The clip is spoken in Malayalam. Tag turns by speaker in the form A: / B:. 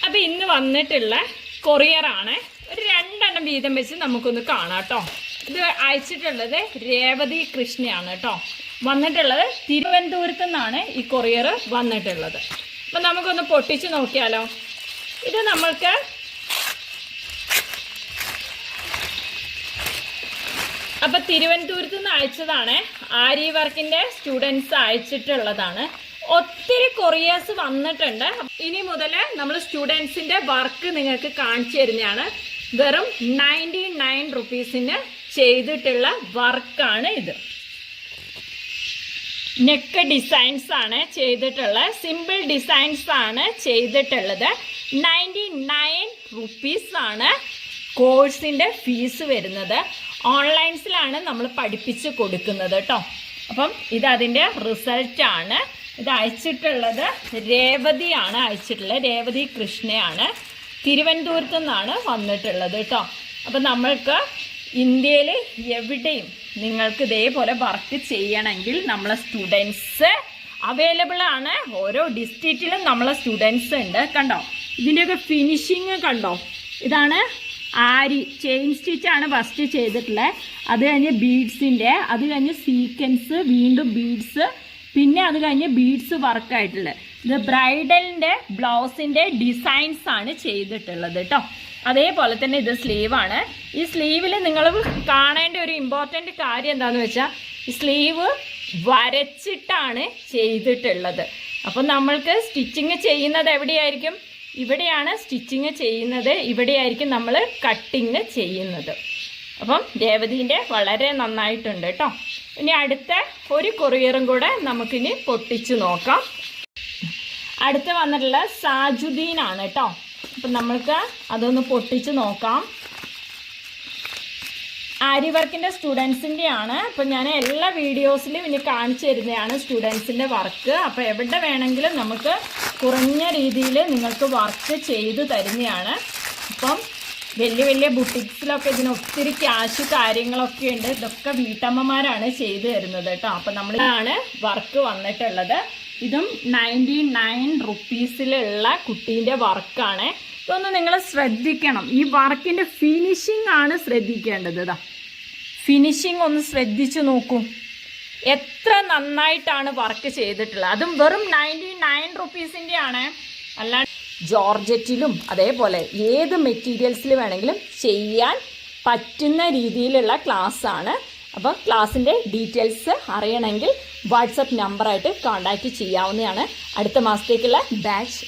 A: അപ്പോൾ ഇന്ന് വന്നിട്ടുള്ള കൊറിയറാണ്. ഒരു 2 എണ്ണം വീതം വെച്ച് നമുക്കൊന്ന് കാണാം കേട്ടോ. ഇത് അയച്ചിട്ടുള്ളത് രേവതി കൃഷ്ണയാണ് കേട്ടോ. വന്നിട്ടുള്ളത് തിരുവനന്തപുരത്തു നിന്നാണ് ഈ കൊറിയർ വന്നിട്ടുള്ളത്. അപ്പം നമുക്കൊന്ന് പൊട്ടിച്ച് നോക്കിയാലോ. ഇത് നമ്മൾക്ക് അപ്പം തിരുവനന്തപുരത്ത് നിന്ന് അയച്ചതാണ്. ആരി വർക്കിൻ്റെ സ്റ്റുഡൻസ് അയച്ചിട്ടുള്ളതാണ്. ഒത്തിരി കൊറിയേഴ്സ് വന്നിട്ടുണ്ട്. ഇനി മുതൽ നമ്മൾ സ്റ്റുഡൻസിൻ്റെ വർക്ക് നിങ്ങൾക്ക് കാണിച്ചു തരുന്നതാണ്. വെറും 99 റുപ്പീസിന് ചെയ്തിട്ടുള്ള വർക്കാണ് ഇത്. നെക്ക് ഡിസൈൻസ് ആണ് ചെയ്തിട്ടുള്ളത്. സിമ്പിൾ ഡിസൈൻസ് ആണ് ചെയ്തിട്ടുള്ളത്. 99 റുപ്പീസാണ് കോഴ്സിൻ്റെ ഫീസ് വരുന്നത്. ഓൺലൈൻസിലാണ് നമ്മൾ പഠിപ്പിച്ച് കൊടുക്കുന്നത് കേട്ടോ. അപ്പം ഇതതിൻ്റെ റിസൾട്ടാണ്. ഇത് അയച്ചിട്ടുള്ളത് രേവതിയാണ് അയച്ചിട്ടുള്ളത്. രേവതി കൃഷ്ണയാണ്. തിരുവനന്തപുരത്തു നിന്നാണ് വന്നിട്ടുള്ളത് കേട്ടോ. അപ്പം നമ്മൾക്ക് ഇന്ത്യയിൽ എവിടെയും നിങ്ങൾക്ക് ഇതേപോലെ വർക്ക് ചെയ്യണമെങ്കിൽ നമ്മളെ സ്റ്റുഡൻസ് അവൈലബിൾ ആണ്. ഓരോ ഡിസ്ട്രിക്റ്റിലും നമ്മളെ സ്റ്റുഡൻസ് ഉണ്ട്. കണ്ടോ, ഇതിൻ്റെയൊക്കെ ഫിനിഷിങ് കണ്ടോ. ഇതാണ് ആരി ചെയിൻ സ്റ്റിച്ചാണ് ഫസ്റ്റ് ചെയ്തിട്ടുള്ളത്. അത് കഴിഞ്ഞ് ബീഡ്സിൻ്റെ, അത് കഴിഞ്ഞ് സീക്വൻസ്, വീണ്ടും ബീഡ്സ്, പിന്നെ അത് കഴിഞ്ഞ് ബീഡ്സ് വർക്കായിട്ടുള്ളത്. ഇത് ബ്രൈഡലിൻ്റെ ബ്ലൗസിൻ്റെ ഡിസൈൻസ് ആണ് ചെയ്തിട്ടുള്ളത് കേട്ടോ. അതേപോലെ തന്നെ ഇത് സ്ലീവാണ്. ഈ സ്ലീവിൽ നിങ്ങൾ കാണേണ്ട ഒരു ഇമ്പോർട്ടൻ്റ് കാര്യം എന്താണെന്ന് വെച്ചാൽ ഈ സ്ലീവ് വരച്ചിട്ടാണ് ചെയ്തിട്ടുള്ളത്. അപ്പം നമ്മൾക്ക് സ്റ്റിച്ചിങ് ചെയ്യുന്നത് എവിടെയായിരിക്കും? ഇവിടെയാണ് സ്റ്റിച്ചിങ് ചെയ്യുന്നത്. ഇവിടെയായിരിക്കും നമ്മൾ കട്ടിങ് ചെയ്യുന്നത്. അപ്പം രേവതിൻ്റെ വളരെ നന്നായിട്ടുണ്ട് കേട്ടോ. ഇനി അടുത്ത ഒരു കൊറിയറും കൂടെ നമുക്കിനി പൊട്ടിച്ച് നോക്കാം. അടുത്ത് വന്നിട്ടുള്ള സാജുദ്ദീനാണ് കേട്ടോ. അപ്പം നമ്മൾക്ക് അതൊന്ന് പൊട്ടിച്ച് നോക്കാം. ആരി വർക്കിൻ്റെ സ്റ്റുഡൻസിൻ്റെയാണ്. അപ്പം ഞാൻ എല്ലാ വീഡിയോസിലും ഇനി കാണിച്ചു തരുന്നതാണ് സ്റ്റുഡൻസിൻ്റെ വർക്ക്. അപ്പോൾ എവിടെ വേണമെങ്കിലും നമുക്ക് കുറഞ്ഞ രീതിയിൽ നിങ്ങൾക്ക് വർക്ക് ചെയ്ത് തരുന്നതാണ്. അപ്പം വലിയ വലിയ ബുട്ടിക്സിലൊക്കെ ഇതിന് ഒത്തിരി ക്യാഷ് കാര്യങ്ങളൊക്കെ ഉണ്ട്. ഇതൊക്കെ വീട്ടമ്മമാരാണ് ചെയ്തു തരുന്നത് കേട്ടോ. അപ്പം നമ്മളിതാണ് വർക്ക് വന്നിട്ടുള്ളത്. ഇതും 99 റുപ്പീസിലുള്ള കുട്ടീൻ്റെ വർക്കാണ്. ഇതൊന്ന് നിങ്ങൾ ശ്രദ്ധിക്കണം. ഈ വർക്കിൻ്റെ ഫിനിഷിംഗ് ആണ് ശ്രദ്ധിക്കേണ്ടത്. ഇതാ ഫിനിഷിംഗ് ഒന്ന് ശ്രദ്ധിച്ചു നോക്കൂ. എത്ര നന്നായിട്ടാണ് വർക്ക് ചെയ്തിട്ടുള്ളത്. അതും വെറും 99 റുപ്പീസിൻ്റെ ആണ്. അല്ലാണ്ട് ജോർജറ്റിലും അതേപോലെ ഏത് മെറ്റീരിയൽസിൽ വേണമെങ്കിലും ചെയ്യാൻ പറ്റുന്ന രീതിയിലുള്ള ക്ലാസ്സാണ്. അപ്പോൾ ക്ലാസ്സിൻ്റെ ഡീറ്റെയിൽസ് അറിയണമെങ്കിൽ വാട്സപ്പ് നമ്പറായിട്ട് കോൺടാക്റ്റ് ചെയ്യാവുന്നതാണ്. അടുത്ത മാസത്തേക്കുള്ള ബാച്ച്